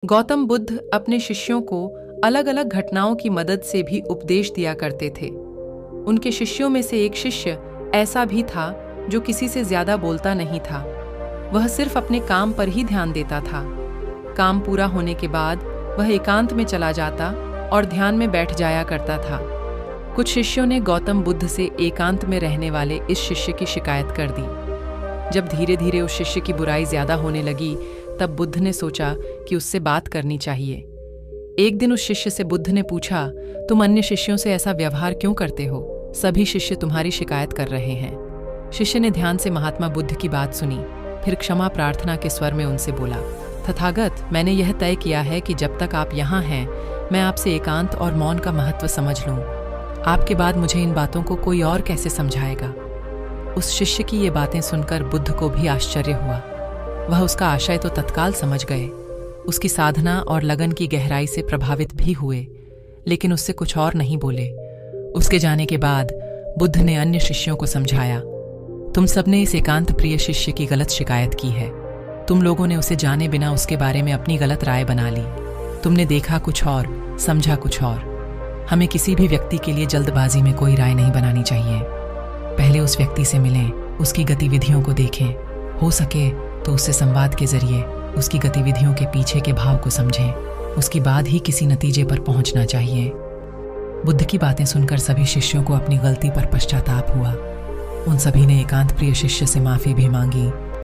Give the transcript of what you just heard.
गौतम बुद्ध अपने शिष्यों को अलग अलग घटनाओं की मदद से भी उपदेश दिया करते थे। उनके शिष्यों में से एक शिष्य ऐसा भी था जो किसी से ज्यादा बोलता नहीं था। वह सिर्फ अपने काम पर ही ध्यान देता था। काम पूरा होने के बाद वह एकांत में चला जाता और ध्यान में बैठ जाया करता था। कुछ शिष्यों ने गौतम बुद्ध से एकांत में रहने वाले इस शिष्य की शिकायत कर दी। जब धीरे धीरे उस शिष्य की बुराई ज्यादा होने लगी, तब बुद्ध ने सोचा कि उससे बात करनी चाहिए। एक दिन उस शिष्य से बुद्ध ने पूछा, तुम अन्य शिष्यों से ऐसा व्यवहार क्यों करते हो? सभी शिष्य तुम्हारी शिकायत कर रहे हैं। शिष्य ने ध्यान से महात्मा बुद्ध की बात सुनी, फिर क्षमा प्रार्थना के स्वर में उनसे बोला, तथागत, मैंने यह तय किया है कि जब तक आप यहाँ हैं, मैं आपसे एकांत और मौन का महत्व समझ लूँ। आपके बाद मुझे इन बातों को कोई और कैसे समझाएगा? उस शिष्य की ये बातें सुनकर बुद्ध को भी आश्चर्य हुआ। वह उसका आशय तो तत्काल समझ गए, उसकी साधना और लगन की गहराई से प्रभावित भी हुए, लेकिन उससे कुछ और नहीं बोले। उसके जाने के बाद बुद्ध ने अन्य शिष्यों को समझाया, तुम सबने इस एकांत प्रिय शिष्य की गलत शिकायत की है। तुम लोगों ने उसे जाने बिना उसके बारे में अपनी गलत राय बना ली। तुमने देखा कुछ और, समझा कुछ और। हमें किसी भी व्यक्ति के लिए जल्दबाजी में कोई राय नहीं बनानी चाहिए। पहले उस व्यक्ति से मिलें, उसकी गतिविधियों को देखें, हो सके तो उससे संवाद के जरिए उसकी गतिविधियों के पीछे के भाव को समझें। उसके बाद ही किसी नतीजे पर पहुंचना चाहिए। बुद्ध की बातें सुनकर सभी शिष्यों को अपनी गलती पर पश्चाताप हुआ। उन सभी ने एकांत प्रिय शिष्य से माफी भी मांगी